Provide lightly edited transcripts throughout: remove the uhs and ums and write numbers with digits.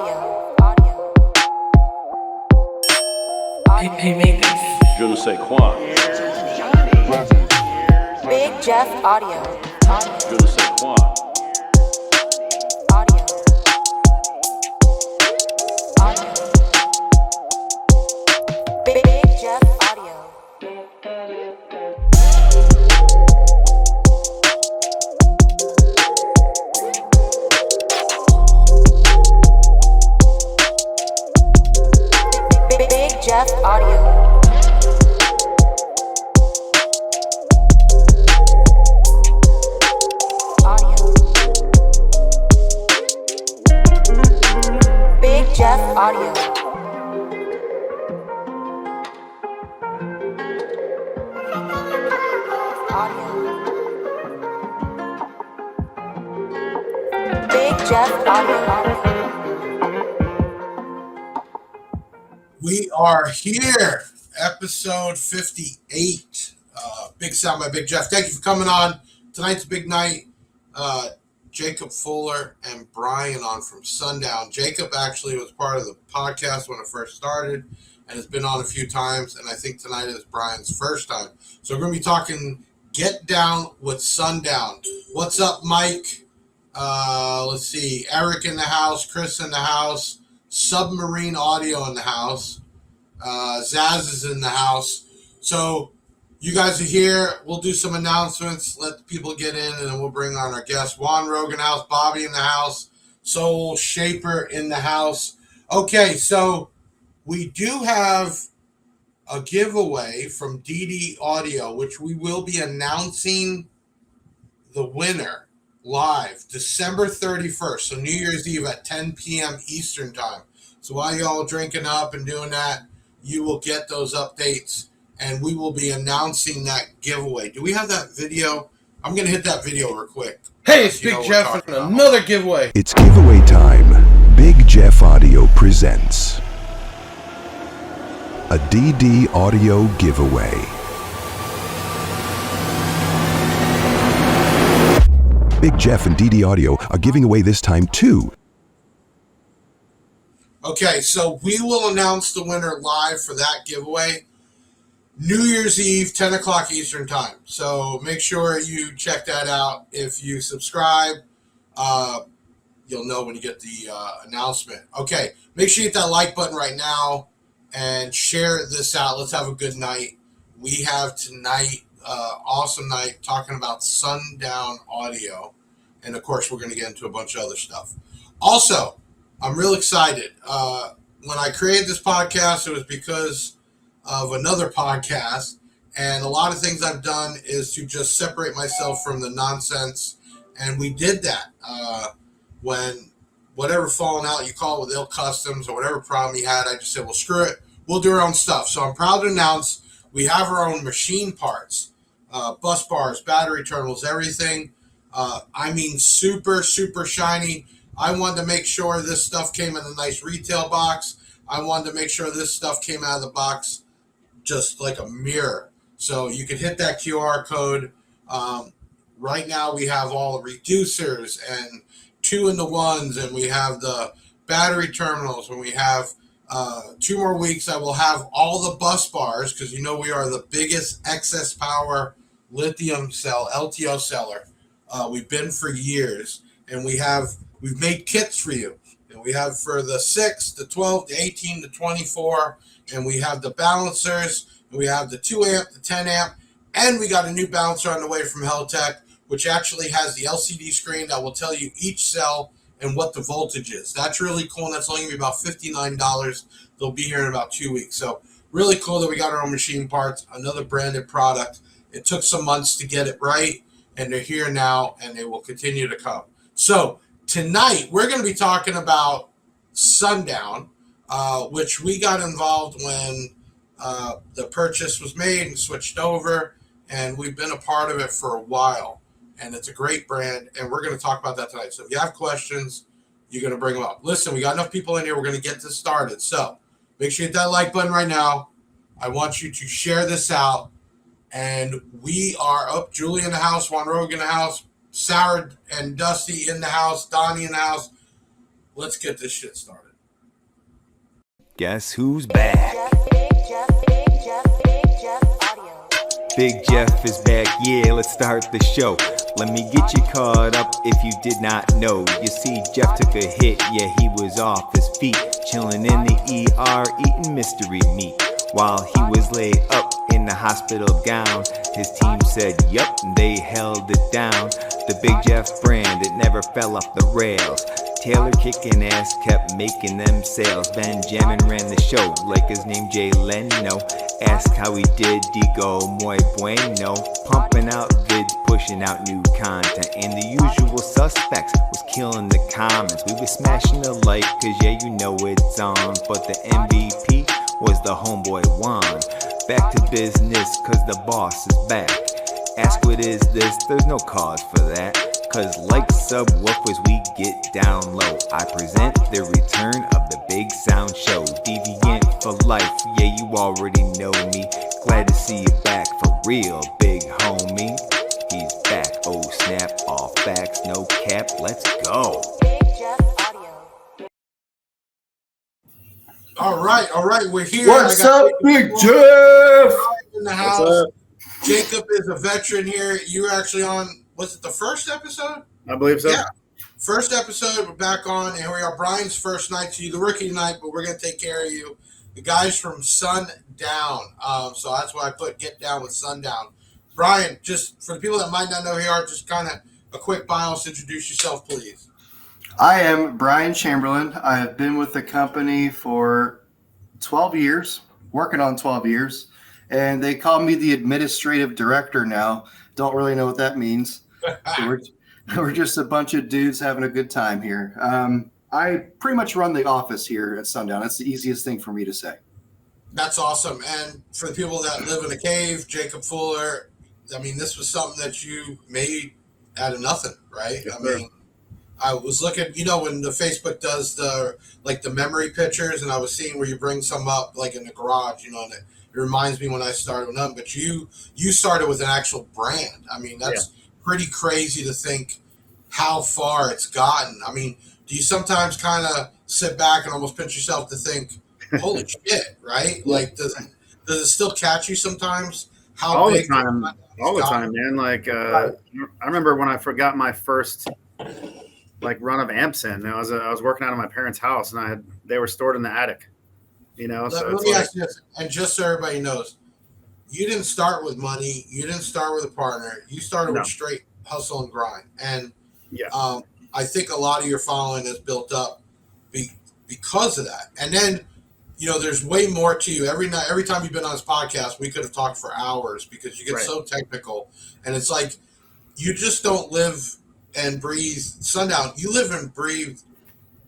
Audio. Audio. He made this. Je ne sais quoi. Big Jeff Audio. Je ne sais quoi. Audio. Audio. Big Jeff Audio. Big Jeff Audio. Big Jeff Audio. Audio. Big Jeff Audio. We are here, episode 58. Big Sound by Big Jeff. Thank you for coming on. Tonight's a big night. Jacob Fuller and Bryan on from Sundown. Jacob actually was part of the podcast when it first started and has been on a few times, and I think tonight is Bryan's first time. So we're going to be talking Get Down with Sundown. What's up, Mike? Let's see. Eric in the house, Chris in the house, Submarine Audio in the house, Zaz is in the house. So you guys are here. We'll do some announcements, let the people get in, and then we'll bring on our guests. Juan Rogan house, Bobby in the house, Soul Shaper in the house. Okay, so we do have a giveaway from DD Audio, which we will be announcing the winner live December 31st, so New Year's Eve at 10 p.m. Eastern time. So while y'all drinking up and doing that, you will get those updates, and we will be announcing that giveaway. Do we have that video? I'm going to hit that video real quick. Hey, it's Big Jeff and another giveaway. It's giveaway time. Big Jeff Audio presents a DD Audio giveaway. Big Jeff and DD Audio are giving away this time too. Okay, so we will announce the winner live for that giveaway New Year's Eve, 10 o'clock Eastern time. So make sure you check that out. If you subscribe, you'll know when you get the announcement. Okay, make sure you hit that like button right now and share this out. Let's have a good night. We have tonight, awesome night, talking about Sundown Audio. And, of course, we're going to get into a bunch of other stuff. Also, I'm real excited. When I created this podcast, it was because of another podcast, and a lot of things I've done is to just separate myself from the nonsense, and we did that when whatever falling out you call it with ill customs or whatever problem you had, I just said, well, screw it, we'll do our own stuff. So I'm proud to announce we have our own machine parts, bus bars, battery terminals, everything. I mean, super, super shiny. I wanted to make sure this stuff came in a nice retail box. I wanted to make sure this stuff came out of the box just like a mirror. So you can hit that QR code. Right now we have all the reducers and 2-in-1s, and we have the battery terminals, and we have 2 more weeks I will have all the bus bars, because you know we are the biggest excess power lithium cell LTO seller. We've been for years, and we've made kits for you. And we have for the 6, the 12, the 18, the 24, and we have the balancers, and we have the 2 amp, the 10 amp, and we got a new balancer on the way from Heltech, which actually has the LCD screen that will tell you each cell and what the voltage is. That's really cool, and that's only going to be about $59. They'll be here in about 2 weeks. So really cool that we got our own machine parts, another branded product. It took some months to get it right, and they're here now, and they will continue to come. So tonight, we're going to be talking about Sundown, which we got involved when the purchase was made and switched over, and we've been a part of it for a while, and it's a great brand, and we're going to talk about that tonight. So if you have questions, you're going to bring them up. Listen, we got enough people in here. We're going to get this started. So make sure you hit that like button right now. I want you to share this out, and we are up. Julie in the house, Juan Rogan in the house, Sarah and Dusty in the house, Donnie in the house. Let's get this shit started. Guess who's back? Big Jeff is back, yeah, let's start the show. Let me get you caught up if you did not know. You see, Jeff took a hit, yeah, he was off his feet, chilling in the ER, eating mystery meat. While he was laid up in the hospital gown, his team said, yup, they held it down. The Big Jeff brand, it never fell off the rails. Taylor kicking ass kept making them sales. Benjamin ran the show like his name Jay Leno. Ask how he did, digo muy bueno. Pumping out vids, pushing out new content. And the usual suspects was killing the comments. We was smashing the like, cause yeah, you know it's on. But the MVP was the homeboy Juan. Back to business, cause the boss is back. Ask what is this, there's no cause for that. Cause like subwoofers we get down low. I present the return of the Big Sound Show. Deviant for life, yeah you already know me. Glad to see you back for real, big homie. He's back, oh snap, all facts, no cap, let's go. All right, we're here. What's up, Big Jeff? In the house. Jacob is a veteran here. You were actually on, was it the first episode? I believe so. Yeah. First episode, we're back on, and here we are. Brian's first night to you, the rookie tonight, but we're going to take care of you. The guys from Sundown. So that's why I put Get Down with Sundown. Brian, just for the people that might not know who you are, just kind of a quick bios. Introduce yourself, please. I am Bryan Chamberlain. I have been with the company for 12 years, working on 12 years, and they call me the administrative director now. Don't really know what that means. So we're just a bunch of dudes having a good time here. I pretty much run the office here at Sundown. That's the easiest thing for me to say. That's awesome. And for the people that live in a cave, Jacob Fuller, I mean, this was something that you made out of nothing, right? Yes, I mean, I was looking, you know, when the Facebook does the memory pictures, and I was seeing where you bring some up like in the garage, you know, and it reminds me when I started with them. But you started with an actual brand. I mean, that's pretty crazy to think how far it's gotten. I mean, do you sometimes kind of sit back and almost pinch yourself to think, holy shit, right? Like, does it still catch you sometimes? How all big the time, man. Like, I remember when I forgot my first run of amps in. I was working out of my parents' house, and they were stored in the attic. You know, let me ask you this, and just so everybody knows, you didn't start with money. You didn't start with a partner. You started with straight hustle and grind. And I think a lot of your following is built up because of that. And then, you know, there's way more to you. Every time you've been on this podcast, we could have talked for hours because you get so technical. And it's like you just don't live and breathe Sundown. You live and breathe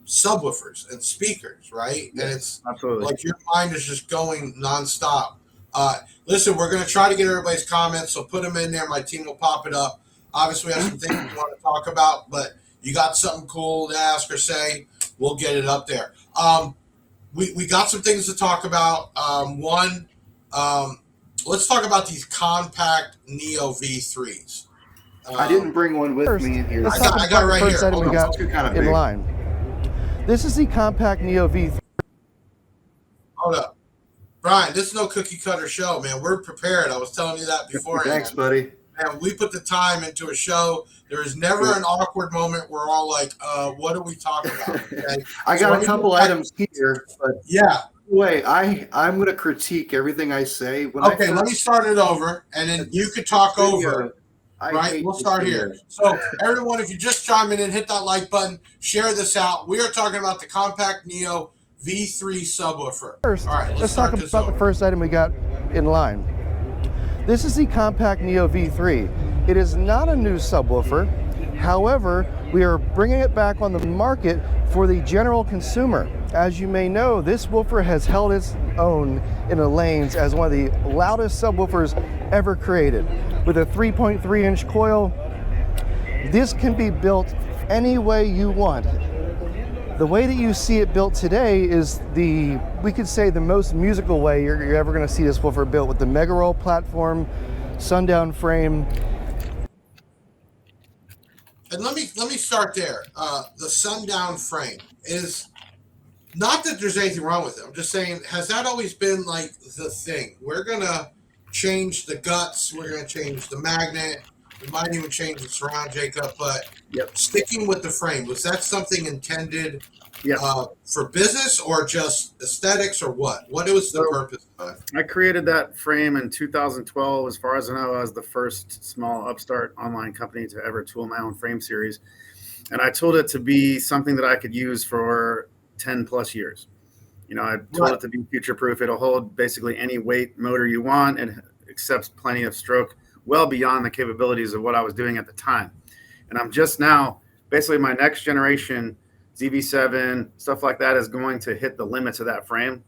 subwoofers and speakers, right? And it's absolutely like your mind is just going nonstop. Listen, we're going to try to get everybody's comments, so put them in there. My team will pop it up. Obviously, we have some things we want to talk about, but you got something cool to ask or say, we'll get it up there. We got some things to talk about. Let's talk about these compact Neo V3s. I didn't bring one with me here. I got it right here. Item we got in line. This is the compact Neo V3. Hold up. Brian, this is no cookie cutter show, man. We're prepared. I was telling you that before. Thanks, buddy. And we put the time into a show. There is never an awkward moment where we're all like, what are we talking about? Okay? I got a couple items here, but wait, I'm going to critique everything I say. Let me start it over, and then you could talk over. Right, we'll start here. So, everyone, if you just chiming in, hit that like button, share this out. We are talking about the compact Neo V3 subwoofer. First, all right, let's talk about the first item we got in line. This is the compact Neo V3. It is not a new subwoofer. However, we are bringing it back on the market for the general consumer. As you may know, this woofer has held its own in the lanes as one of the loudest subwoofers ever created. With a 3.3-inch coil, this can be built any way you want. The way that you see it built today is we could say the most musical way you're ever going to see this woofer built, with the Mega Roll platform, Sundown frame. And let me start there. The Sundown frame is not that there's anything wrong with it. I'm just saying, has that always been like the thing? We're gonna change the guts. We're gonna change the magnet. We might even change the surround, Jacob. But sticking with the frame, was that something intended for business or just aesthetics or what? What was the purpose of it? I created that frame in 2012. As far as I know, I was the first small upstart online company to ever tool my own frame series. And I told it to be something that I could use for 10 plus years. You know, I told it to be future proof. It'll hold basically any weight motor you want and accepts plenty of stroke, well beyond the capabilities of what I was doing at the time. And I'm just now, basically my next generation ZV7, stuff like that is going to hit the limits of that frame.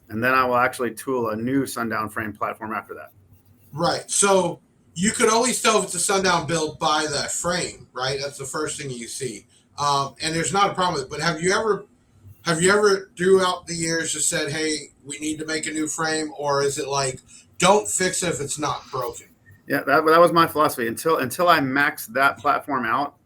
And then I will actually tool a new Sundown frame platform after that. Right. So you could always tell if it's a Sundown build by that frame, right? That's the first thing you see. And there's not a problem with it. But have you ever throughout the years just said, hey, we need to make a new frame? Or is it like, don't fix it if it's not broken? Yeah, that was my philosophy. Until I maxed that platform out,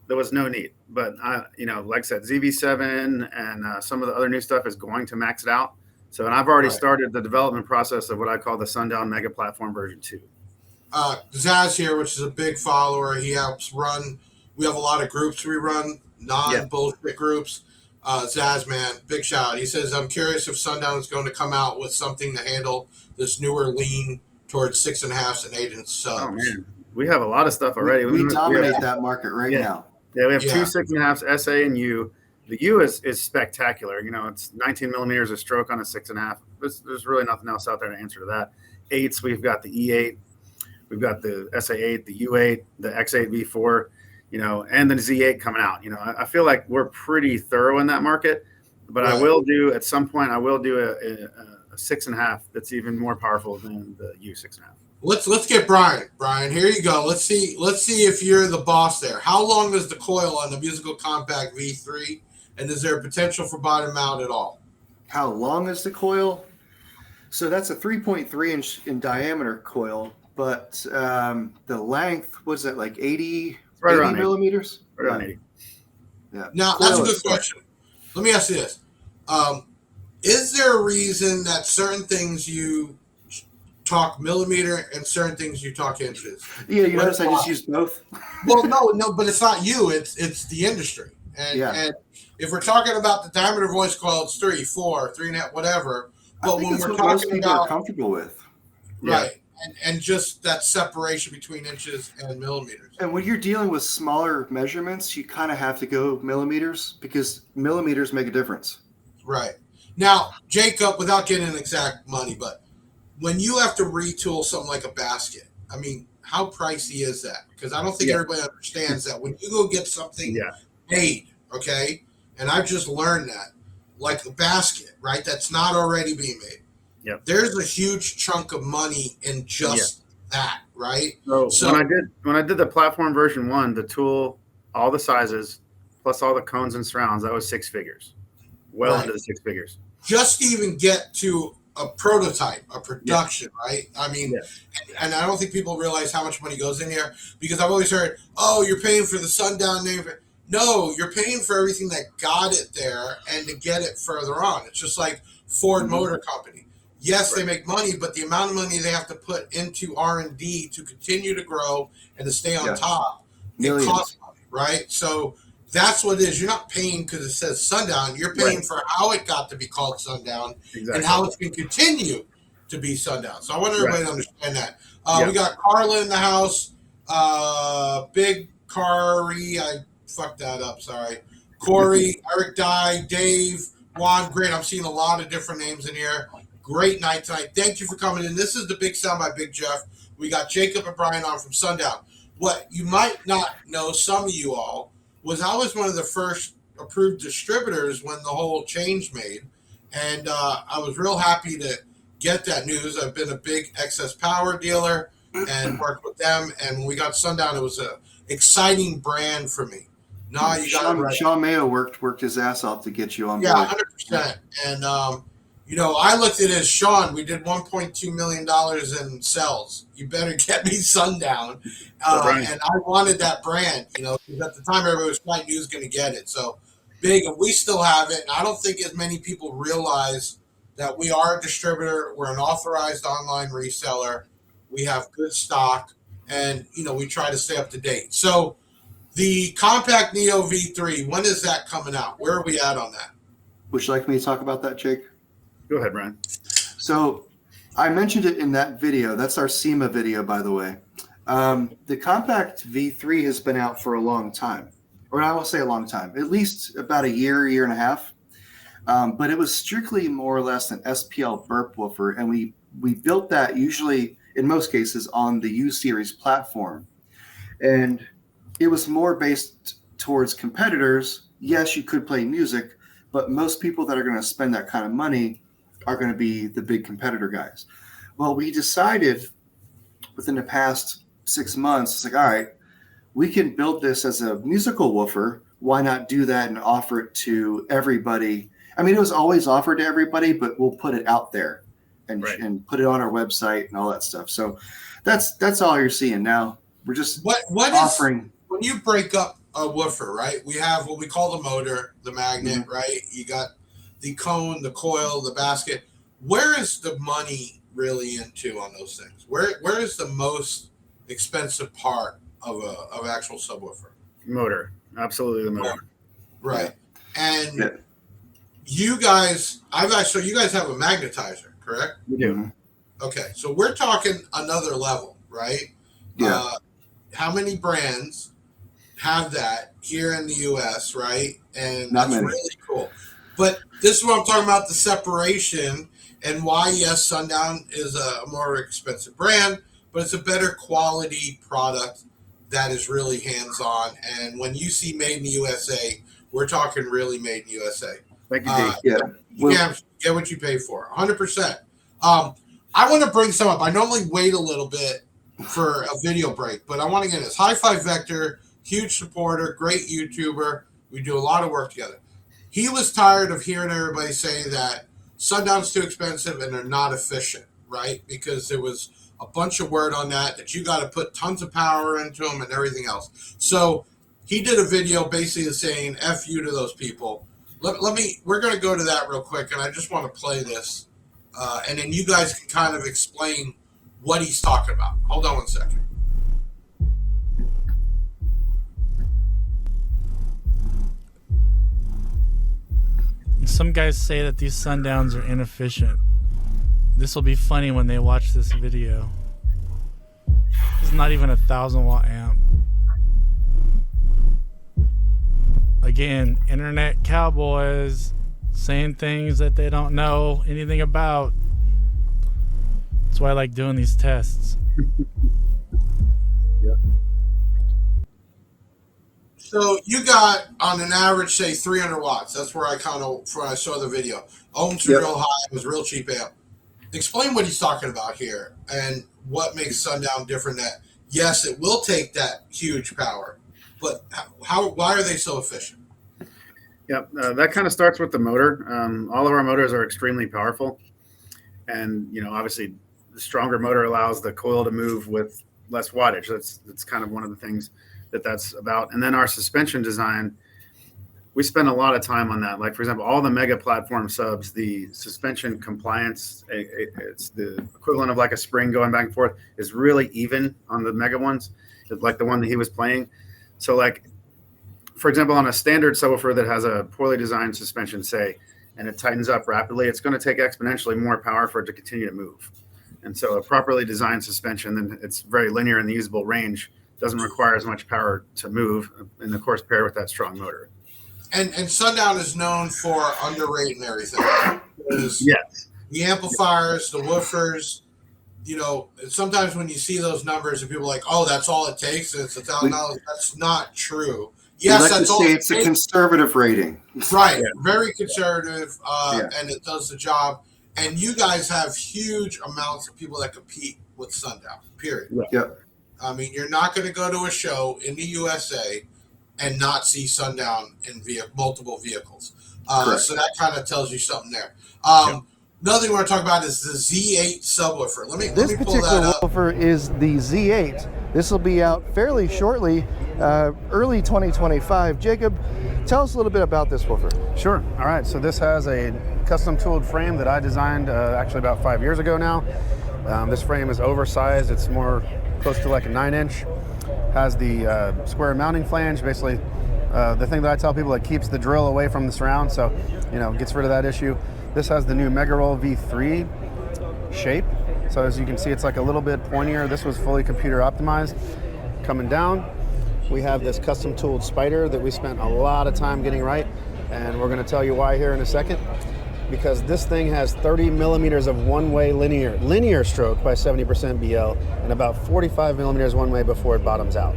there was no need. But like I said, ZV7 and some of the other new stuff is going to max it out. So, and I've already started the development process of what I call the Sundown Mega Platform version 2. Zaz here, which is a big follower. He helps run. We have a lot of groups we run, non-bullshit groups. Zaz, man, big shout out. He says, I'm curious if Sundown is going to come out with something to handle this newer lean towards 6.5 and 8 inch subs. Oh man, we have a lot of stuff already. We dominate that market right now. Yeah, we have 2 6.5s, SA and U. The U is spectacular. You know, it's 19 millimeters of stroke on a 6.5. There's really nothing else out there to answer to that. 8s, we've got the E8, we've got the SA8, the U8, the X8 V4, and the Z8 coming out. I feel like we're pretty thorough in that market, but I will do at some point. I will do a 6.5 that's even more powerful than the U 6.5. Let's get Bryan. Bryan, here you go. Let's see if you're the boss there. How long is the coil on the Musical Compact V3, and is there a potential for bottom out at all? How long is the coil? So that's a 3.3 inch in diameter coil, but the length was it like 80 millimeters? Right around 80. Yeah. Now that's a good question. Let me ask you this: is there a reason that certain things you talk millimeter and certain things you talk inches? Yeah, you notice I just used both. Well, no, but it's not you. It's the industry. And if we're talking about the diameter voice coil, it's 3, 4, 3.5, whatever. But when we're talking about comfortable with, right, and just that separation between inches and millimeters. And when you're dealing with smaller measurements, you kind of have to go millimeters because millimeters make a difference. Right. Now, Jacob, without getting an exact money, but when you have to retool something like a basket, I mean, how pricey is that? Because I don't think everybody understands that when you go get something made, okay, and I've just learned that, like a basket, right, that's not already being made. Yep. There's a huge chunk of money in just that, right? So when I did the platform version 1, the tool, all the sizes, plus all the cones and surrounds, that was 6 figures. Well into the 6 figures. Just to even get to a prototype, a production, right? I mean, and I don't think people realize how much money goes in here, because I've always heard, oh, you're paying for the Sundown name. No, you're paying for everything that got it there and to get it further on. It's just like Ford Motor Company. Yes, they make money, but the amount of money they have to put into R&D to continue to grow and to stay on top, it costs money, right? So that's what it is. You're not paying because it says Sundown. You're paying for how it got to be called Sundown and how it's going to continue to be Sundown. So I want everybody to understand that. We got Carla in the house. Big Kari. I fucked that up. Sorry. Corey, Eric Dye, Dave, Juan. Great. I'm seeing a lot of different names in here. Great night tonight. Thank you for coming in. This is the Big Sound by Big Jeff. We got Jacob and Bryan on from Sundown. What you might not know, some of you all, was I was one of the first approved distributors when the whole change made. And I was real happy to get that news. I've been a big excess power dealer and worked with them. And when we got Sundown, it was an exciting brand for me. No, you got it right. Sean Mayo worked his ass off to get you on board. Yeah, 100%. And, I looked at it as, Sean, we did $1.2 million in sales. You better get me Sundown. And I wanted that brand, because at the time everybody was quite new was going to get it. So big, and we still have it. And I don't think as many people realize that we are a distributor. We're an authorized online reseller. We have good stock, and we try to stay up to date. So the Compact Neo V3, when is that coming out? Where are we at on that? Would you like me to talk about that, Jake? Go ahead, Brian. So I mentioned it in that video. That's our SEMA video, by the way. The Compact V3 has been out for a long time, or I will say a long time, at least about a year and a half. But it was strictly more or less an SPL burp woofer, and we built that usually in most cases on the U-Series platform. And it was more based towards competitors. Yes, you could play music, but most people that are going to spend that kind of money are going to be the big competitor guys. Well, we decided within the past 6 months, it's like, all right, we can build this as a musical woofer. Why not do that and offer it to everybody? I mean, it was always offered to everybody, but we'll put it out there and put it on our website and all that stuff. So that's all you're seeing now. We're just what offering. When you break up a woofer, right? We have what we call the motor, the magnet, right? You got the cone, the coil, the basket. Where is the money really into on those things? Where is the most expensive part of an actual subwoofer? Motor, absolutely the motor. Right, and you guys, you guys have a magnetizer, correct? We do. Okay, so we're talking another level, right? Yeah. How many brands have that here in the U.S., right? And Not that's many. really cool. But this is what I'm talking about, the separation and why, yes, Sundown is a more expensive brand, but it's a better quality product that is really hands-on. And when you see made in the USA, we're talking really made in the USA. Thank you, Dave. You get what you pay for, 100%. I want to bring some up. I normally wait a little bit for a video break, but I want to get this. Hi-Fi Vector, huge supporter, great YouTuber. We do a lot of work together. He was tired of hearing everybody say that Sundown's too expensive and they're not efficient, right? Because there was a bunch of word on that you got to put tons of power into them and everything else. So he did a video basically saying F you to those people. We're going to go to that real quick, and I just want to play this, and then you guys can kind of explain what he's talking about. Hold on one second. Some guys say that these Sundowns are inefficient. This will be funny when they watch this video. It's not even a 1,000-watt amp. Again, internet cowboys saying things that they don't know anything about. That's why I like doing these tests. So you got on an average, say 300 watts. That's where I saw the video. Ohms were real high. It was a real cheap amp. Explain what he's talking about here and what makes Sundown different. That yes, it will take that huge power, but why are they so efficient? Yep, that kind of starts with the motor. All of our motors are extremely powerful, and obviously, the stronger motor allows the coil to move with less wattage. That's kind of one of the things that's about. And then our suspension design, we spend a lot of time on that. Like, for example, all the mega platform subs, the suspension compliance, it's the equivalent of like a spring going back and forth, is really even on the mega ones, like the one that he was playing. So, like, for example, on a standard subwoofer that has a poorly designed suspension, say, and it tightens up rapidly, it's going to take exponentially more power for it to continue to move. And so a properly designed suspension, then it's very linear in the usable range, doesn't require as much power to move, and of course paired with that strong motor. And Sundown is known for underrating everything. Yes. The amplifiers, the woofers, sometimes when you see those numbers and people are like, oh, that's all it takes, and it's $1,000. That's not true. Yes, that's all. It's a conservative rating. Right. Yeah. Very conservative, and it does the job. And you guys have huge amounts of people that compete with Sundown, period. Yep. I mean, you're not going to go to a show in the USA and not see Sundown in multiple vehicles. So that kind of tells you something there. Another thing we want to talk about is the Z8 subwoofer. Let me pull that up. This particular woofer is the Z8. This will be out fairly shortly, early 2025. Jacob, tell us a little bit about this woofer. Sure. All right. So this has a custom tooled frame that I designed actually about 5 years ago now. This frame is oversized. It's more close to like a 9-inch. Has the square mounting flange, basically the thing that I tell people that keeps the drill away from the surround, so gets rid of that issue. This has the new Mega Roll V3 shape. So as you can see, it's like a little bit pointier. This was fully computer optimized. Coming down, we have this custom tooled spider that we spent a lot of time getting right, and we're going to tell you why here in a second. Because this thing has 30 millimeters of one-way linear stroke by 70% BL, and about 45 millimeters one-way before it bottoms out.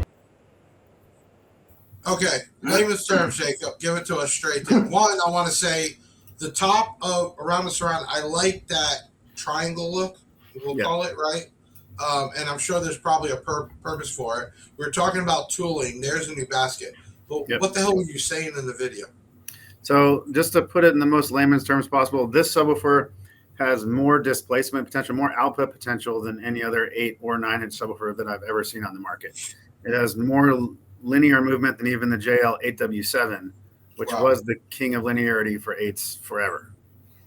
Okay, layman's terms, Jacob. Give it to us straight there. One, I want to say the top of around the surround, I like that triangle look, we'll call it, right? And I'm sure there's probably a purpose for it. We're talking about tooling. There's a new basket. But what the hell were you saying in the video? So just to put it in the most layman's terms possible, this subwoofer has more displacement potential, more output potential than any other 8 or 9-inch subwoofer that I've ever seen on the market. It has more linear movement than even the JL 8W7, which was the king of linearity for 8s forever.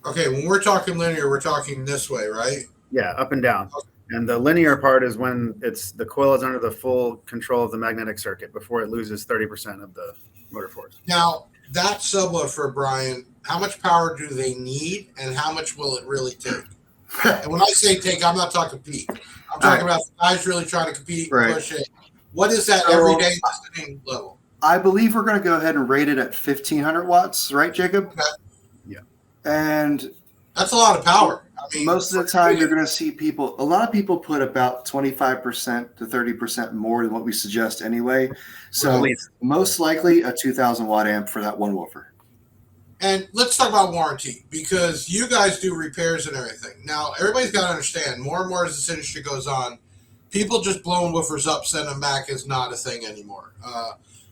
Okay, when we're talking linear, we're talking this way, right? Yeah, up and down. Okay. And the linear part is when the coil is under the full control of the magnetic circuit before it loses 30% of the motor force. Now, that subwoofer, Brian, how much power do they need, and how much will it really take? And when I say take, I'm not talking peak. I'm talking about guys really trying to compete, push it. What is that everyday listening level? I believe we're going to go ahead and rate it at 1,500 watts, right, Jacob? Okay. Yeah. And that's a lot of power. I mean, most of the time you're going to see a lot of people put about 25% to 30% more than what we suggest anyway. So most likely a 2,000 watt amp for that one woofer. And let's talk about warranty, because you guys do repairs and everything. Now, everybody's got to understand, more and more as this industry goes on, people just blowing woofers up, send them back is not a thing anymore.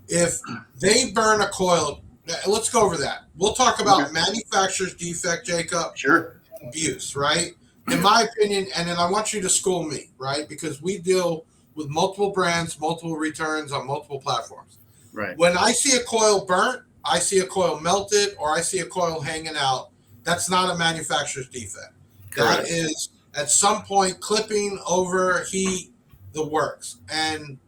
If they burn a coil, let's go over that. We'll talk about manufacturer's defect, Jacob. Sure. Abuse, right? In my opinion, and then I want you to school me, right? Because we deal with multiple brands, multiple returns on multiple platforms. Right. When I see a coil burnt, I see a coil melted, or I see a coil hanging out, that's not a manufacturer's defect. Correct. That is at some point clipping, overheat, the works. And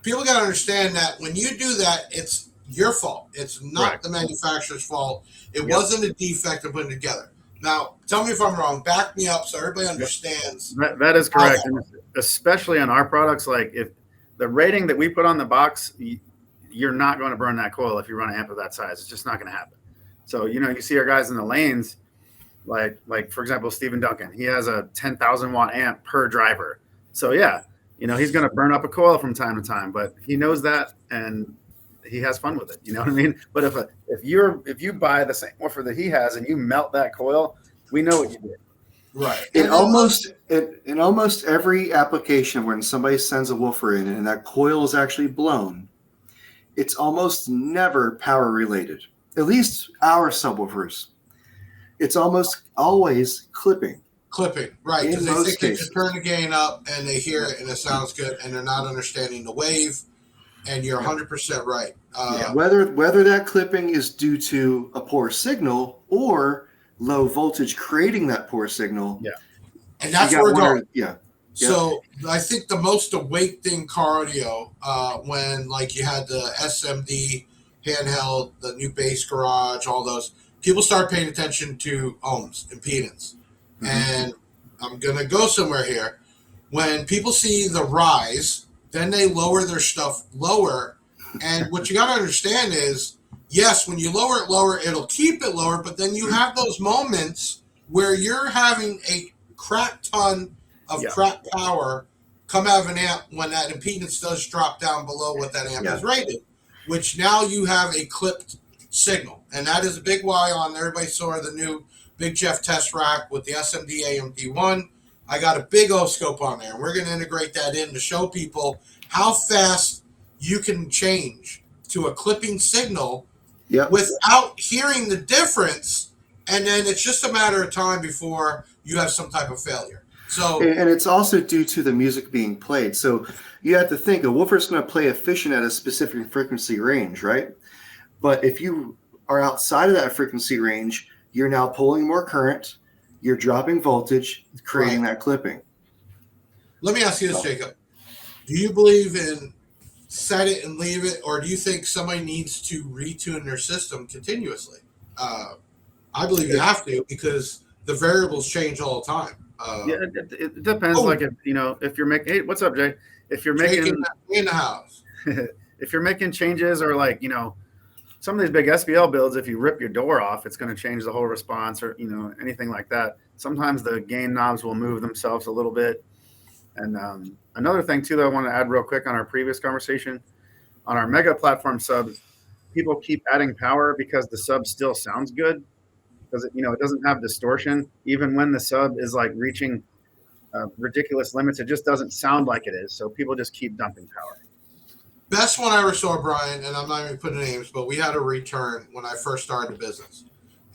people got to understand that when you do that, it's your fault. It's not the manufacturer's fault. It wasn't a defect of putting it together. Now, tell me if I'm wrong. Back me up so everybody understands. That is correct. And especially on our products, like if the rating that we put on the box, you're not going to burn that coil if you run an amp of that size. It's just not going to happen. So, you see our guys in the lanes, like for example, Stephen Duncan. He has a 10,000 watt amp per driver. So, he's going to burn up a coil from time to time, but he knows that and he has fun with it. You know what I mean? But if you buy the same woofer that he has and you melt that coil, we know what you did. Right. In almost every application when somebody sends a woofer in and that coil is actually blown, it's almost never power related. At least our subwoofers. It's almost always clipping. Clipping, right? Because they think they can turn the gain up and they hear it and it sounds good, and they're not understanding the wave. And you're 100% right. Whether that clipping is due to a poor signal or low voltage creating that poor signal. Yeah. And that's where we're going. So I think the most awake thing cardio, when like you had the SMD handheld, the new bass garage, all those, people start paying attention to ohms, impedance. Mm-hmm. And I'm going to go somewhere here. When people see the rise, then they lower their stuff lower. And what you got to understand is, yes, when you lower it lower, it'll keep it lower. But then you have those moments where you're having a crap ton of crap power come out of an amp when that impedance does drop down below what that amp is rated, which now you have a clipped signal. And that is a big why on everybody saw the new Big Jeff test rack with the SMD AMD1. I got a big O-scope on there, and we're going to integrate that in to show people how fast you can change to a clipping signal without hearing the difference, and then it's just a matter of time before you have some type of failure. So And it's also due to the music being played. So you have to think a woofer is going to play efficient at a specific frequency range, right? But if you are outside of that frequency range, you're now pulling more current, you're dropping voltage, creating that clipping. let me ask you this, Jacob. Do you believe in set it and leave it, or do you think somebody needs to retune their system continuously? I believe you have to, because the variables change all the time. Yeah, it depends. Like if you're making, hey, what's up, Jay? If you're making in the house, if you're making changes, or like some of these big SBL builds, if you rip your door off, it's going to change the whole response, or anything like that. Sometimes the gain knobs will move themselves a little bit. And another thing too that I want to add real quick on our previous conversation, on our mega platform subs, people keep adding power because the sub still sounds good, because it doesn't have distortion. Even when the sub is like reaching ridiculous limits, it just doesn't sound like it is. So people just keep dumping power. best one I ever saw, Brian, and I'm not even putting names, but we had a return when I first started the business.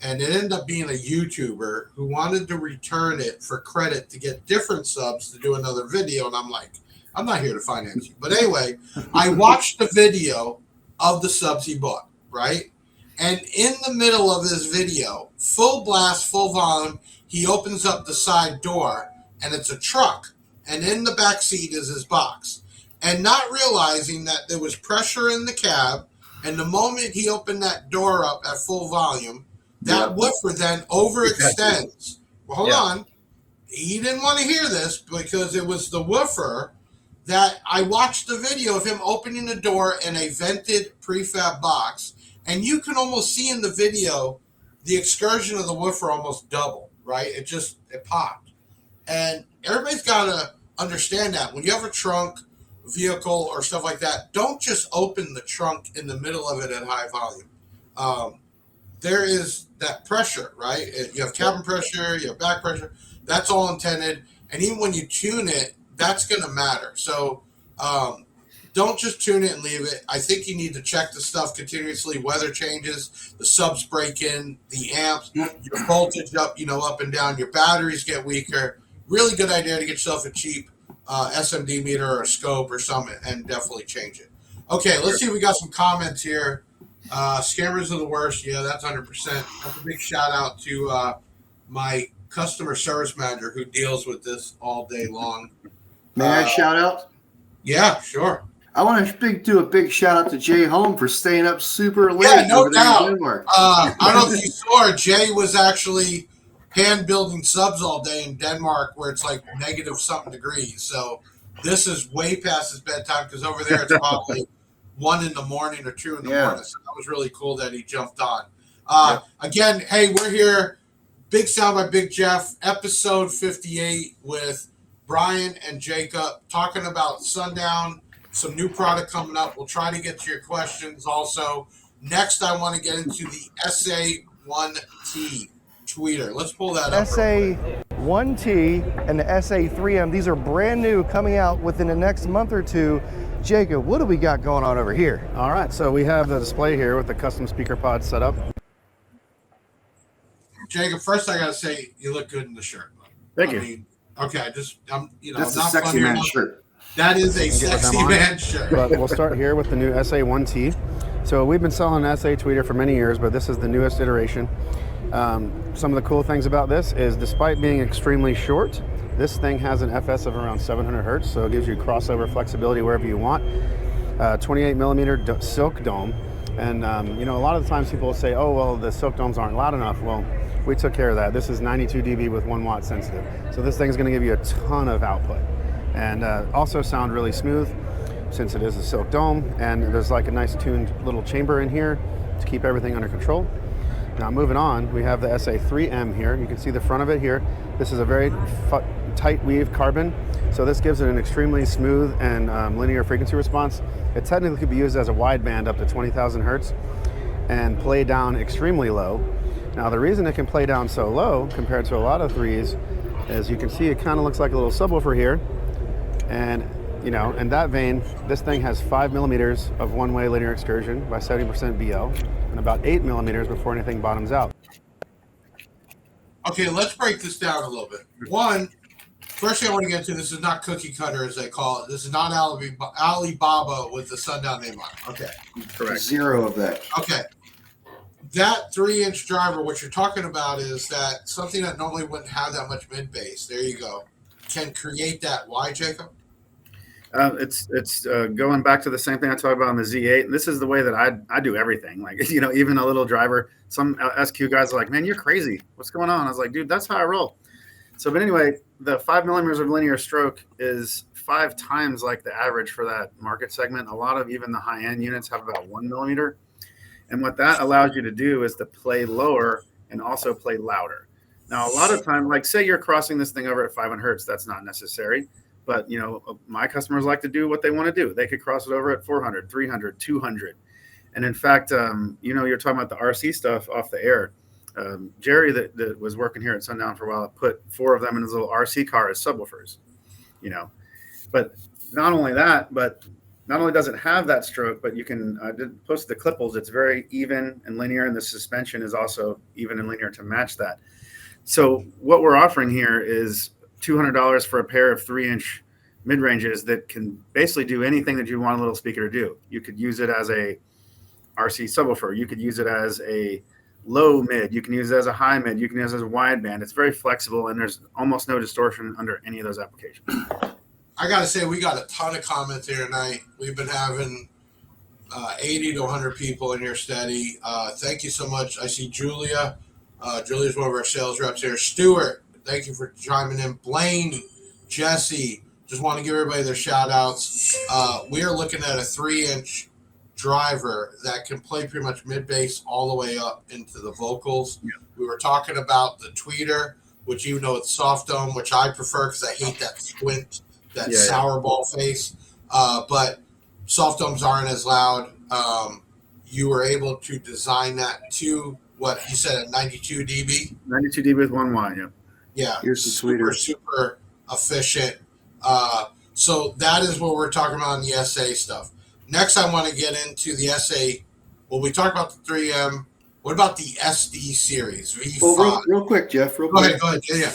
And it ended up being a YouTuber who wanted to return it for credit to get different subs to do another video. And I'm like, I'm not here to finance you. But anyway, I watched the video of the subs he bought, right? And in the middle of this video, full blast, full volume, he opens up the side door, and it's a truck. And in the back seat is his box. And not realizing that there was pressure in the cab, and the moment he opened that door up at full volume, that woofer then overextends. Well, hold on. He didn't want to hear this because it was the woofer that I watched the video of him opening the door in a vented prefab box, and you can almost see in the video the excursion of the woofer almost double, right? It popped. And everybody's got to understand that when you have a trunk vehicle or stuff like that, don't just open the trunk in the middle of it at high volume. There is that pressure, right? You have cabin pressure, you have back pressure. That's all intended. And even when you tune it, that's going to matter. So don't just tune it and leave it. I think you need to check the stuff continuously. Weather changes, the subs break in, the amps, your voltage up, up and down. Your batteries get weaker. Really good idea to get yourself a cheap SMD meter or a scope or something and definitely change it. Okay, let's see if we got some comments here. Scammers are the worst. Yeah, that's 100%. That's a big shout out to my customer service manager who deals with this all day long. May I shout out? Yeah, sure. I want to do a big shout out to Jay Home for staying up super late. Yeah, no over there in doubt. Denmark. I don't know if you saw it. Jay was actually hand building subs all day in Denmark where it's like negative something degrees. So this is way past his bedtime because over there it's probably 1 in the morning or 2 in the morning. So that was really cool that he jumped on. Again, hey, we're here. Big Sound by Big Jeff, episode 58 with Brian and Jacob talking about Sundown, some new product coming up. We'll try to get to your questions also. Next, I want to get into the SA1T tweeter. Let's pull that up. SA1T and the SA3M, these are brand new, coming out within the next month or two. Jacob, what do we got going on over here? All right, so we have the display here with the custom speaker pod set up. Jacob, first I gotta say you look good in the shirt. Thank you. Okay, I'm That's not a sexy funny man enough. shirt. That is a sexy man shirt. But we'll start here with the new SA1T. So we've been selling an SA tweeter for many years, but this is the newest iteration. Some of the cool things about this is, despite being extremely short, this thing has an FS of around 700 hertz, so it gives you crossover flexibility wherever you want. 28 millimeter silk dome. And a lot of the times people will say, oh, well, the silk domes aren't loud enough. Well, we took care of that. This is 92 dB with 1 watt sensitive. So this thing is going to give you a ton of output. And also sound really smooth since it is a silk dome. And there's like a nice tuned little chamber in here to keep everything under control. Now moving on, we have the SA3M here. You can see the front of it here. This is a very tight weave carbon. So this gives it an extremely smooth and linear frequency response. It technically could be used as a wideband up to 20,000 hertz and play down extremely low. Now the reason it can play down so low compared to a lot of threes is you can see it kind of looks like a little subwoofer here. And in that vein, this thing has 5 millimeters of one-way linear excursion by 70% BL and about 8 millimeters before anything bottoms out. Okay, let's break this down a little bit. One, first thing I want to get into, this is not cookie cutter as they call it. This is not Alibaba with the Sundown name on it. Okay. Correct. Zero of that. Okay. That 3-inch driver, what you're talking about is that something that normally wouldn't have that much mid bass. There you go. Can create that. Why, Jacob? It's going back to the same thing I talked about on the Z8. And this is the way that I do everything. Like, you know, even a little driver, some SQ guys are like, man, you're crazy. What's going on? I was like, dude, that's how I roll. So, but anyway, the 5 millimeters of linear stroke is 5 times like the average for that market segment. A lot of even the high end units have about 1 millimeter. And what that allows you to do is to play lower and also play louder. Now, a lot of time, like say you're crossing this thing over at 500 hertz, that's not necessary. But, you know, my customers like to do what they want to do. They could cross it over at 400, 300, 200. And in fact, you know, you're talking about the RC stuff off the air. Jerry that was working here at Sundown for a while put 4 of them in his little RC car as subwoofers, you know. But not only that, but not only does it have that stroke, but you can post the clipples. It's very even and linear, and the suspension is also even and linear to match that. So what we're offering here is $200 for a pair of 3-inch mid-ranges that can basically do anything that you want a little speaker to do. You could use it as a RC subwoofer. You could use it as a low mid. You can use it as a high mid. You can use it as a wideband. It's very flexible, and there's almost no distortion under any of those applications. I got to say, we got a ton of comments here tonight. We've been having 80 to 100 people in here steady. Thank you so much. I see Julia. Julia's one of our sales reps here. Stuart, thank you for chiming in. Blaine, Jesse, just want to give everybody their shout outs. We are looking at a 3-inch driver that can play pretty much mid bass all the way up into the vocals. Yeah. We were talking about the tweeter, which even though it's soft dome, which I prefer because I hate that squint, that sour ball face. But soft domes aren't as loud. You were able to design that to what you said at 92 dB? 92 dB with 1Y, yeah. Yeah, here's the tweeter. Super efficient. So that is what we're talking about in the SA stuff. Next, I want to get into the SA. Well, we talked about the 3M. What about the SD series, V5? Well, real quick, Jeff. Go ahead. Yeah.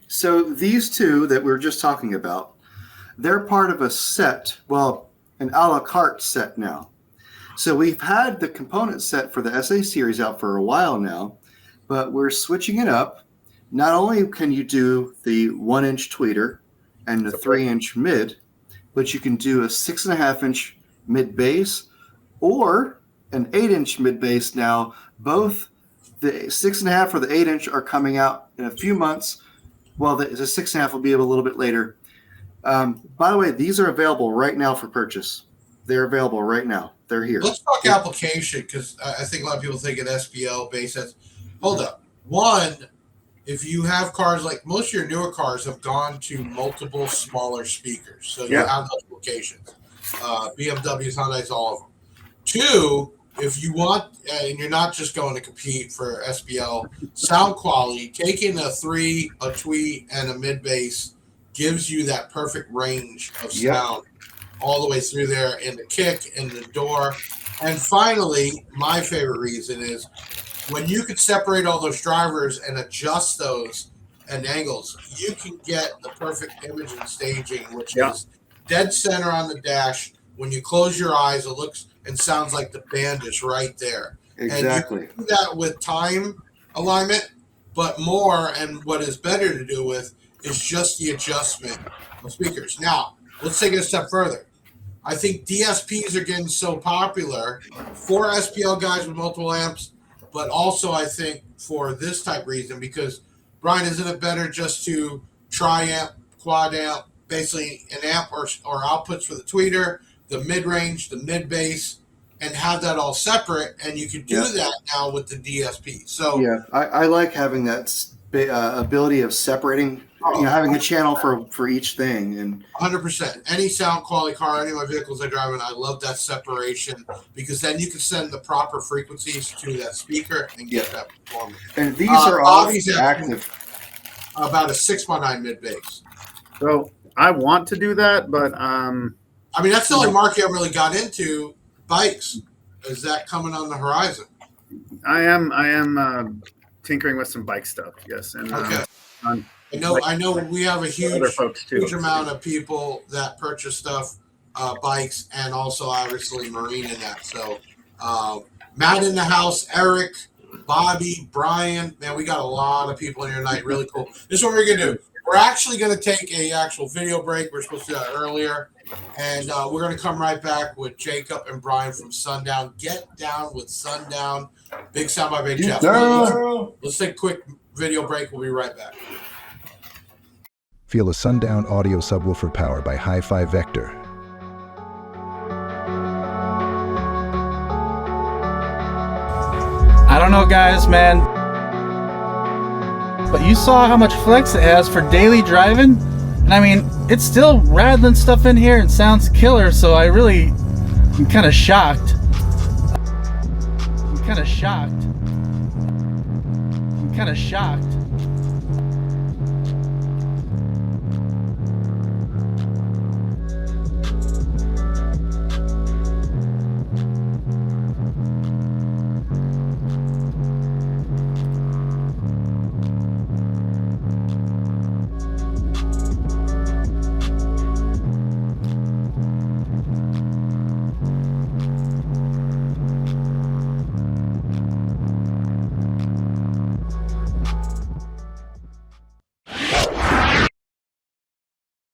So these two that we were just talking about, they're part of a set, well, an a la carte set now. So we've had the component set for the SA series out for a while now, but we're switching it up. Not only can you do the 1-inch tweeter and the 3-inch mid, but you can do a 6.5-inch mid bass or an 8-inch mid bass now. Both the 6.5 or the 8-inch are coming out in a few months. Well, the 6.5 will be a little bit later. By the way, these are available right now for purchase. They're available right now. They're here. Let's talk application because I think a lot of people think of SPL bass sets. Hold up. One, if you have cars like most of your newer cars have gone to multiple smaller speakers, so you have those applications. BMWs, Hyundais, all of them. Two, if you want, and you're not just going to compete for SPL sound quality, taking a 3, a tweet, and a mid bass gives you that perfect range of sound all the way through there in the kick, in the door. And finally, my favorite reason is when you can separate all those drivers and adjust those and angles, you can get the perfect image and staging, which is dead center on the dash. When you close your eyes, it looks and sounds like the band is right there. Exactly. And you do that with time alignment, but more, and what is better to do with, is just the adjustment of speakers. Now, let's take it a step further. I think DSPs are getting so popular for SPL guys with multiple amps, but also I think for this type reason, because, Brian, isn't it better just to tri-amp, quad amp, basically an amp or outputs for the tweeter, the mid-range, the mid-bass, and have that all separate, and you can do that now with the DSP. So I like having that ability of separating, having a channel for each thing. And 100%. Any sound quality car, any of my vehicles I drive in, I love that separation because then you can send the proper frequencies to that speaker and get that performance. And these are all active. About a 6x9 mid bass. So I want to do that, but I mean, that's the only market I really got into. Bikes. Is that coming on the horizon? I am tinkering with some bike stuff. Yes, and Okay. on I know we have a other folks too. huge amount of people that purchase stuff, bikes, and also obviously marine in that. So Matt in the house, Eric, Bobby, Brian, man, we got a lot of people in here tonight. Really cool. This is what we're gonna do. We're actually gonna take a actual video break. We're supposed to do that earlier, and we're gonna come right back with Jacob and Brian from Sundown. Get down with Sundown. Big sound by Big Jeff. Let's take a quick video break. We'll be right back. Feel a Sundown audio subwoofer powered by Hi-Fi Vector. I don't know, guys, man, but you saw how much flex it has for daily driving, and I mean, it's still rattling stuff in here and sounds killer. So I really am kind of shocked. I'm kind of shocked.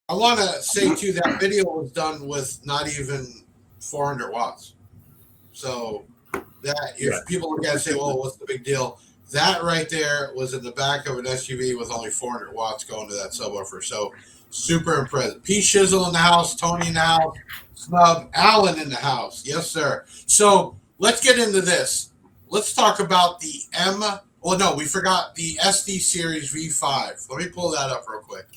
I want to say too that video was done with not even 400 watts. So that if people look at it and say, "Well, what's the big deal?" That right there was in the back of an SUV with only 400 watts going to that subwoofer. So super impressive. P Shizzle in the house, Tony in the house, Snub, Alan in the house. Yes, sir. So let's get into this. Let's talk about the we forgot the SD Series V5. Let me pull that up real quick.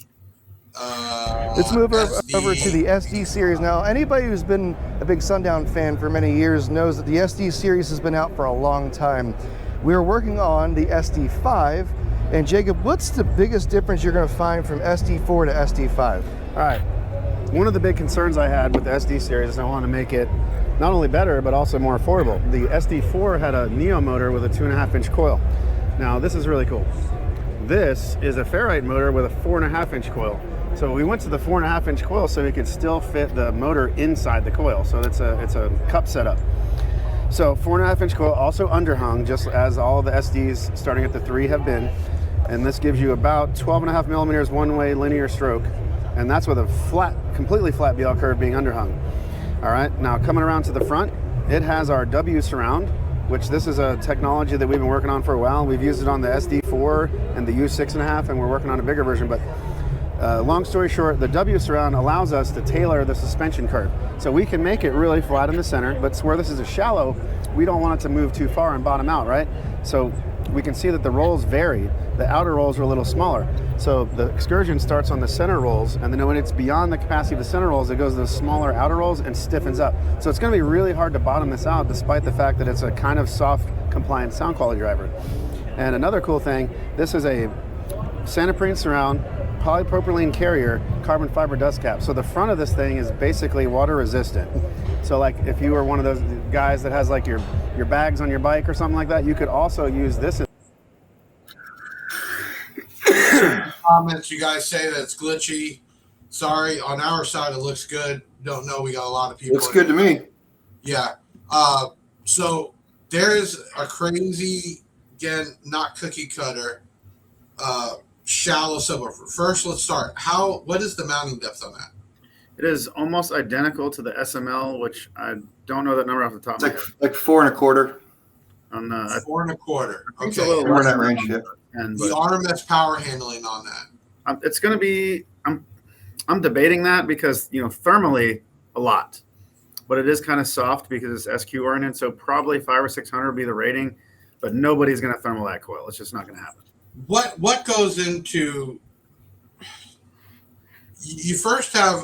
Let's move over to the SD series now. Anybody who's been a big Sundown fan for many years knows that the SD series has been out for a long time. We're working on the SD5. And Jacob, what's the biggest difference you're going to find from SD4 to SD5? All right. One of the big concerns I had with the SD series is I want to make it not only better, but also more affordable. The SD4 had a Neo motor with a 2.5-inch coil. Now, this is really cool. This is a ferrite motor with a 4.5-inch coil. So we went to the 4.5-inch coil so we could still fit the motor inside the coil. So it's a cup setup. So 4.5-inch coil, also underhung, just as all the SDs starting at the 3 have been. And this gives you about 12.5 millimeters one-way linear stroke. And that's with a completely flat BL curve being underhung. All right, now coming around to the front, it has our W surround, which this is a technology that we've been working on for a while. We've used it on the SD4 and the U6.5, and we're working on a bigger version. But long story short, the W surround allows us to tailor the suspension curve. So we can make it really flat in the center, but where this is a shallow, we don't want it to move too far and bottom out, right? So we can see that the rolls vary. The outer rolls are a little smaller. So the excursion starts on the center rolls, and then when it's beyond the capacity of the center rolls, it goes to the smaller outer rolls and stiffens up. So it's going to be really hard to bottom this out, despite the fact that it's a kind of soft, compliant sound quality driver. And another cool thing, this is a Santoprene surround, polypropylene carrier, carbon fiber dust cap. So the front of this thing is basically water resistant. So like if you were one of those guys that has like your bags on your bike or something like that, you could also use this. Comments, you guys say that it's glitchy. Sorry, on our side it looks good. Don't know, we got a lot of people. Looks good to me. Yeah. So there's a crazy, again, not cookie cutter, shallow subwoofer. First, let's start. What is the mounting depth on that? It is almost identical to the SML, which I don't know that number off the top of my head. Like 4 1/4. On 4 1/4. Okay. Somewhere in that range, yeah. And the RMS power handling on that. It's going to be. I'm debating that because thermally a lot, but it is kind of soft because it's SQ oriented. So probably 500 or 600 will be the rating, but nobody's going to thermal that coil. It's just not going to happen. What goes into? You first have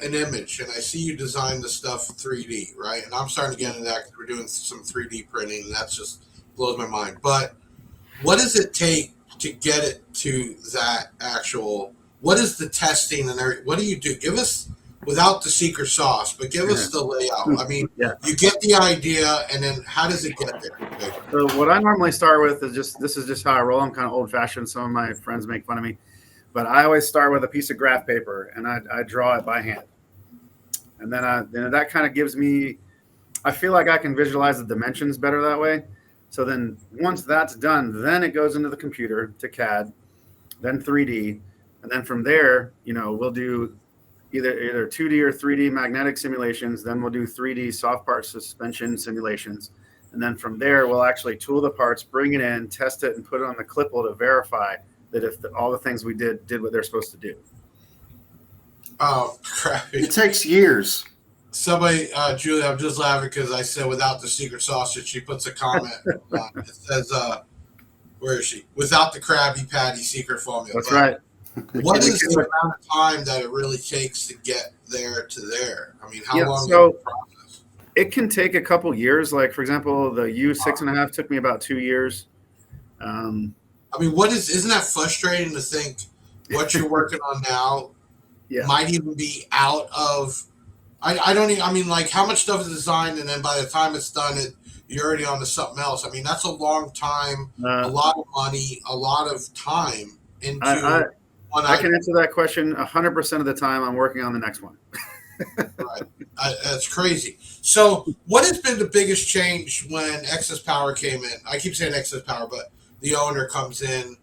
an image, and I see you design the stuff 3D, right? And I'm starting to get into that because we're doing some 3D printing, and that just blows my mind. But what does it take to get it to that actual? What is the testing and everything? What do you do? without the secret sauce, but give us the layout. I mean, Yeah. you get the idea, and then how does it get there? So what I normally start with is this is just how I roll. I'm kind of old fashioned. Some of my friends make fun of me, but I always start with a piece of graph paper and I draw it by hand. And then that kind of gives me, I feel like I can visualize the dimensions better that way. So then once that's done, then it goes into the computer to CAD, then 3D. And then from there, we'll do either 2D or 3D magnetic simulations. Then we'll do 3D soft part suspension simulations. And then from there, we'll actually tool the parts, bring it in, test it, and put it on the clipboard to verify that if all the things we did what they're supposed to do. Oh, crap. It takes years. Somebody, Julie, I'm just laughing because I said without the secret sauce, she puts a comment. It says, where is she? Without the Krabby Patty secret formula. That's right. What is the amount of time that it really takes to get there to there? I mean, how long is so the process? it can take a couple years. Like, for example, the U6.5 took me about 2 years. I mean, isn't that frustrating to think what you're working on now might even be out of, I don't even, I mean, like, how much stuff is designed, and then by the time it's done, you're already on to something else. I mean, that's a long time, a lot of money, a lot of time into I can answer that question 100% of the time. I'm working on the next one. Right. That's crazy. So what has been the biggest change when Excess Power came in? I keep saying Excess Power, but the owner comes in.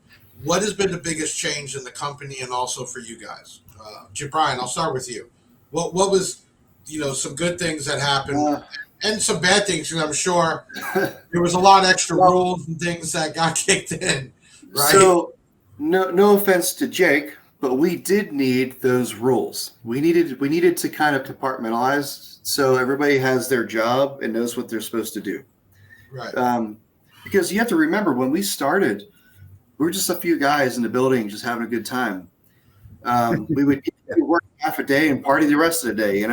What has been the biggest change in the company and also for you guys? Bryan, I'll start with you. What was, some good things that happened and some bad things? Because I'm sure there was a lot of extra rules and things that got kicked in, right? So no offense to Jake, but we did need those rules. We needed to kind of compartmentalize so everybody has their job and knows what they're supposed to do. Right. Because you have to remember, when we started, we were just a few guys in the building just having a good time. We would work half a day and party the rest of the day,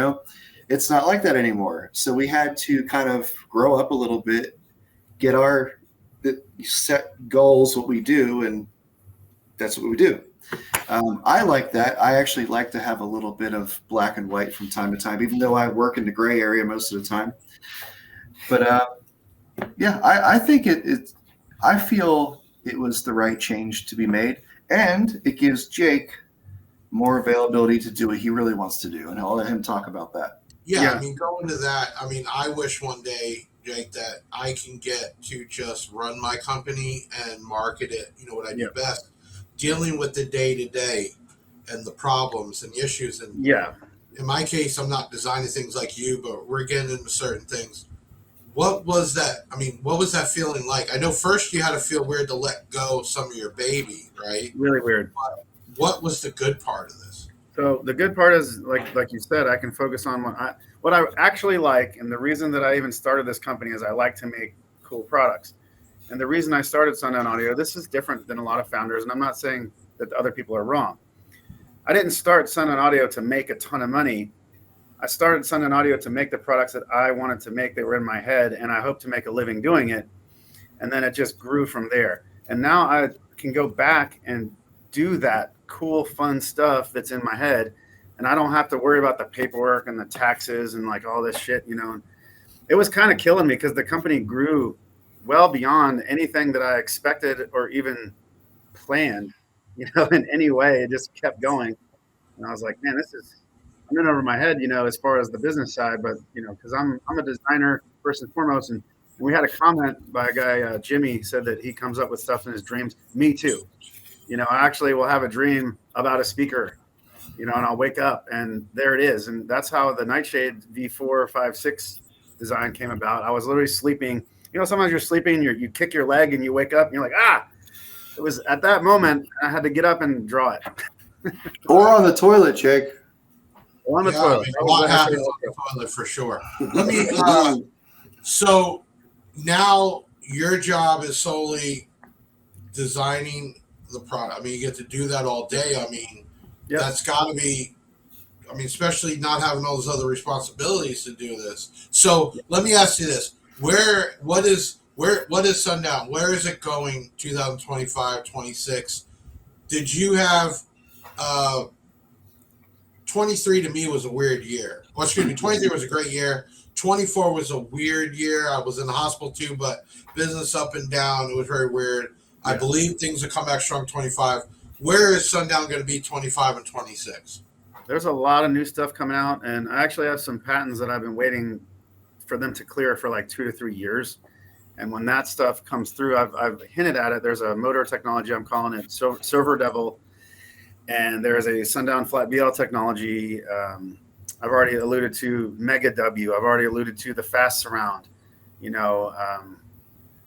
It's not like that anymore. So we had to kind of grow up a little bit, get our set goals, what we do, and that's what we do. I like that. I actually like to have a little bit of black and white from time to time, even though I work in the gray area most of the time. But I think I feel it was the right change to be made, and it gives Jake more availability to do what he really wants to do, and I'll let him talk about that. Yeah, I mean, going to that, I mean, I wish one day, Jake, that I can get to just run my company and market it, what I do best, dealing with the day-to-day and the problems and the issues. And in my case, I'm not designing things like you, but we're getting into certain things. What was that? I mean, what was that feeling like? I know first you had to feel weird to let go of some of your baby, right? Really weird. But what was the good part of this? So the good part is, like you said, I can focus on what I actually like, and the reason that I even started this company is I like to make cool products. And the reason I started Sundown Audio, this is different than a lot of founders, and I'm not saying that other people are wrong. I didn't start Sundown Audio to make a ton of money. I started Sundown Audio to make the products that I wanted to make that were in my head, and I hope to make a living doing it. And then it just grew from there. And now I can go back and do that cool, fun stuff that's in my head, and I don't have to worry about the paperwork and the taxes and like all this shit, It was kind of killing me because the company grew well beyond anything that I expected or even planned, in any way. It just kept going. And I was like, man, I'm in over my head, as far as the business side, but, because I'm a designer first and foremost. And we had a comment by a guy, Jimmy, said that he comes up with stuff in his dreams. Me too. I actually will have a dream about a speaker, and I'll wake up and there it is. And that's how the Nightshade V4, 5, 6 design came about. I was literally sleeping. Sometimes you're sleeping, you kick your leg and you wake up and you're like, it was at that moment I had to get up and draw it. Or on the toilet, Jake. Or on the toilet. A lot happens on the toilet for sure. Let me, so now your job is solely designing the product. I mean, you get to do that all day. I mean, that's got to be, especially not having all those other responsibilities to do this. So let me ask you this. What is Sundown? Where is it going 2025, 26? Did you have 23 to me was a weird year. Well, excuse me, 23 was a great year. 24 was a weird year. I was in the hospital too, but business up and down. It was very weird. I believe things will come back strong 25. Where is Sundown going to be 25 and 26? There's a lot of new stuff coming out, and I actually have some patents that I've been waiting for them to clear for like 2 to 3 years. And when that stuff comes through, I've hinted at it. There's a motor technology, I'm calling it Silver Devil, and there's a Sundown Flat BL technology. I've already alluded to Mega W. I've already alluded to the Fast Surround,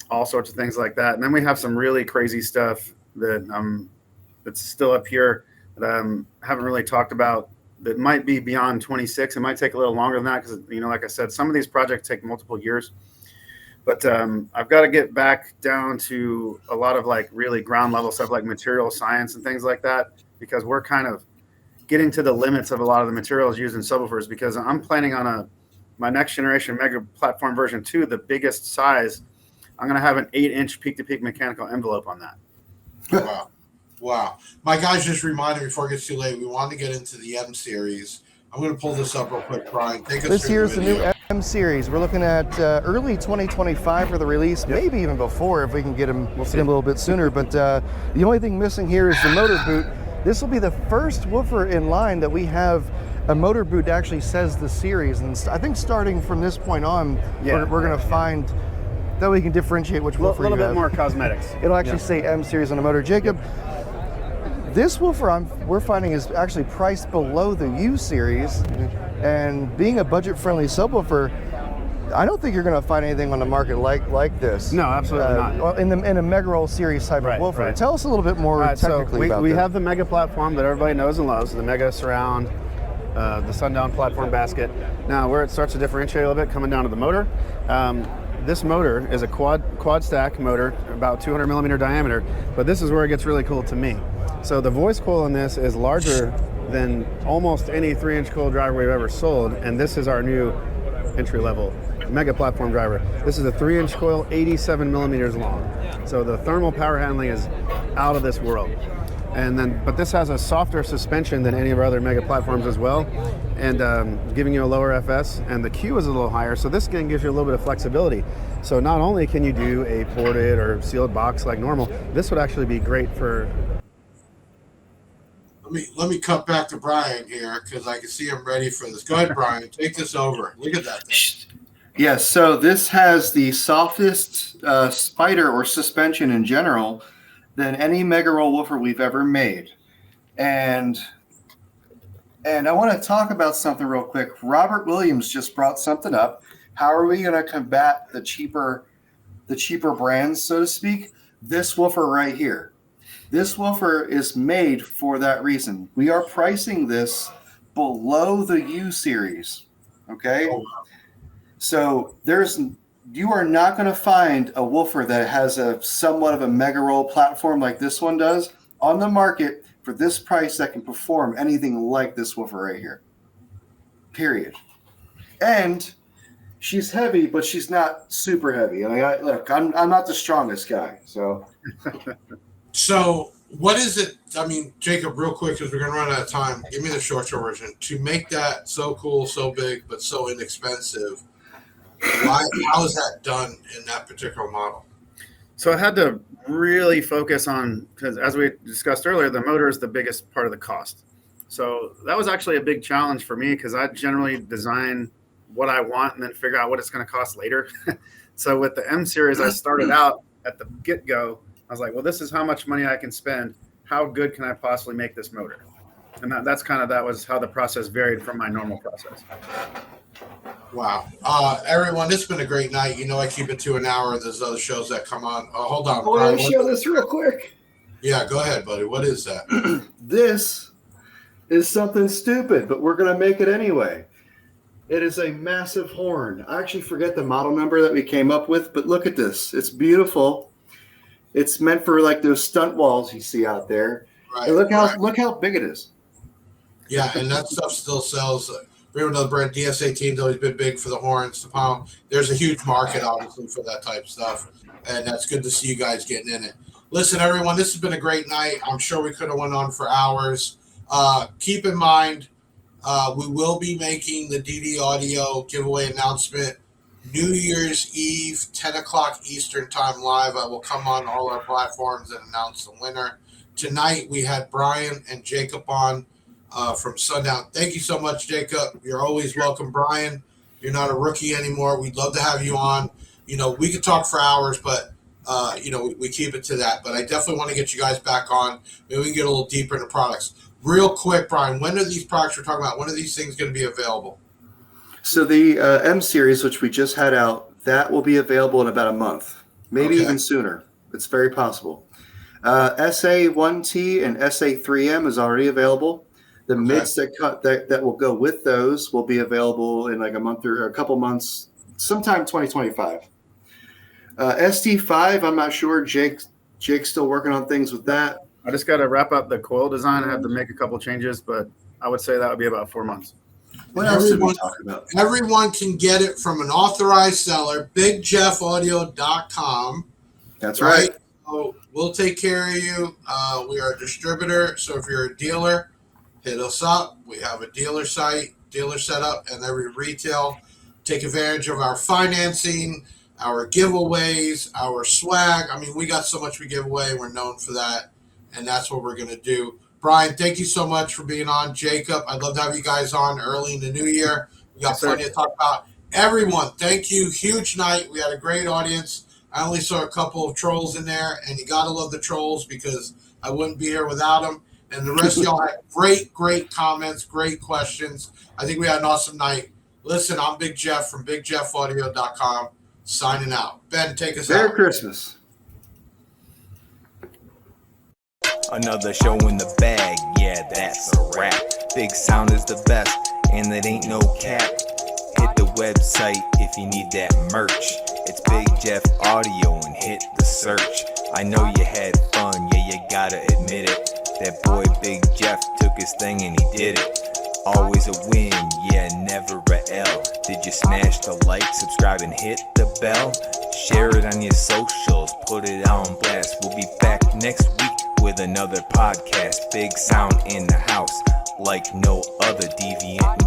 all sorts of things like that. And then we have some really crazy stuff that's still up here that I haven't really talked about that might be beyond 26. It might take a little longer than that because, like I said, some of these projects take multiple years. But I've got to get back down to a lot of like really ground level stuff like material science and things like that, because we're kind of getting to the limits of a lot of the materials used in subwoofers, because I'm planning on my next generation Mega Platform version 2, the biggest size. I'm going to have an 8-inch peak-to-peak mechanical envelope on that. Wow. My guys just reminded me before it gets too late, we wanted to get into the M series. I'm going to pull this up real quick, Bryan. Take us This through year's the new video. M series. We're looking at early 2025 for the release, maybe even before if we can get them, a little bit sooner. But the only thing missing here is the motor boot. This will be the first woofer in line that we have a motor boot that actually says the series. And I think starting from this point on, we're going to find that we can differentiate which woofer you have. A little bit more cosmetics. It'll actually say M series on the motor. Jacob, this woofer we're finding is actually priced below the U series, and being a budget-friendly subwoofer, I don't think you're going to find anything on the market like this. No, absolutely not. In a Mega Roll series type of woofer. Tell us a little bit more technically about we this. have the Mega platform that everybody knows and loves, the Mega Surround, the Sundown platform basket. Now, where it starts to differentiate a little bit, coming down to the motor. This motor is a quad stack motor, about 200 millimeter diameter, but this is where it gets really cool to me. So the voice coil in this is larger than almost any 3-inch coil driver we've ever sold, and this is our new entry-level Mega platform driver. This is a 3-inch coil, 87 millimeters long. So the thermal power handling is out of this world. But this has a softer suspension than any of our other Mega platforms as well, and giving you a lower FS, and the Q is a little higher, so this again gives you a little bit of flexibility. So not only can you do a ported or sealed box like normal, this would actually be great for... Let me cut back to Bryan here because I can see him ready for this. Go ahead, Bryan. Take this over. Look at that thing. Yes, so this has the softest spider or suspension in general than any Mega Roll woofer we've ever made. And I want to talk about something real quick. Robert Williams just brought something up. How are we going to combat the cheaper brands, so to speak? This woofer right here. This woofer is made for that reason. We are pricing this below the U series. Okay? Oh, wow. So you are not going to find a woofer that has a somewhat of a Mega Roll platform like this one does on the market for this price that can perform anything like this woofer right here. Period. And she's heavy, but she's not super heavy. I'm not the strongest guy, so. So what is it? I mean, Jacob, real quick, because we're going to run out of time. Give me the short version. To make that so cool, so big, but so inexpensive, how is that done in that particular model? So I had to really focus on, because as we discussed earlier, the motor is the biggest part of the cost. So that was actually a big challenge for me because I generally design what I want and then figure out what it's going to cost later. So with the M series, I started out at the get-go. I was like, well, this is how much money I can spend. How good can I possibly make this motor? And that was how the process varied from my normal process. Wow. Everyone, it's been a great night. I keep it to an hour. There's other shows that come on. Hold on. I want to show this real quick. Yeah, go ahead, buddy. What is that? This is something stupid, but we're going to make it anyway. It is a massive horn. I actually forget the model number that we came up with, but look at this. It's beautiful. It's meant for like those stunt walls you see out there. Right. And look how big it is. Yeah, and that stuff still sells. Remember another brand, DS18's always been big for the horns, the pound. There's a huge market, obviously, for that type of stuff, and that's good to see you guys getting in it. Listen, everyone, this has been a great night. I'm sure we could have went on for hours. Keep in mind, We will be making the DD Audio giveaway announcement New Year's Eve, 10 o'clock Eastern Time live. I will come on all our platforms and announce the winner. Tonight we had Bryan and Jacob on from Sundown. Thank you so much, Jacob. You're always welcome, Bryan. You're not a rookie anymore. We'd love to have you on. You know, we could talk for hours, but you know, we keep it to that. But I definitely want to get you guys back on. Maybe we can get a little deeper into products. Real quick, Bryan, when are these products we're talking about, when are these things going to be available? So the M series, which we just had out, that will be available in about a month, maybe even sooner. It's very possible. SA1T and SA3M is already available. The mids that will go with those will be available in like a month or a couple months, sometime 2025. SD5, I'm not sure. Jake's still working on things with that. I just got to wrap up the coil design. I have to make a couple changes, but I would say that would be about 4 months. What else did we talk about? Everyone can get it from an authorized seller, bigjeffaudio.com. That's right. So we'll take care of you. We are a distributor, so if you're a dealer, hit us up. We have a dealer site, dealer setup, and every retail. Take advantage of our financing, our giveaways, our swag. I mean, we got so much we give away. We're known for that, and that's what we're going to do. Bryan, thank you so much for being on. Jacob, I'd love to have you guys on early in the new year. We got plenty to talk about. Everyone, thank you. Huge night. We had a great audience. I only saw a couple of trolls in there, and you got to love the trolls because I wouldn't be here without them. And the rest of y'all had great comments, great questions. I think we had an awesome night. Listen, I'm Big Jeff from bigjeffaudio.com, signing out. Ben, take us out. Merry Christmas. Another show in the bag, yeah, that's a wrap. Big Sound is the best, and it ain't no cap. Hit the website if you need that merch. It's Big Jeff Audio and hit the search. I know you had fun, yeah, you gotta admit it. That boy Big Jeff took his thing and he did it. Always a win, yeah, never a L. Did you smash the like, subscribe, and hit the bell? Share it on your socials, put it on blast. We'll be back next week with another podcast. Big Sound in the house, like no other deviant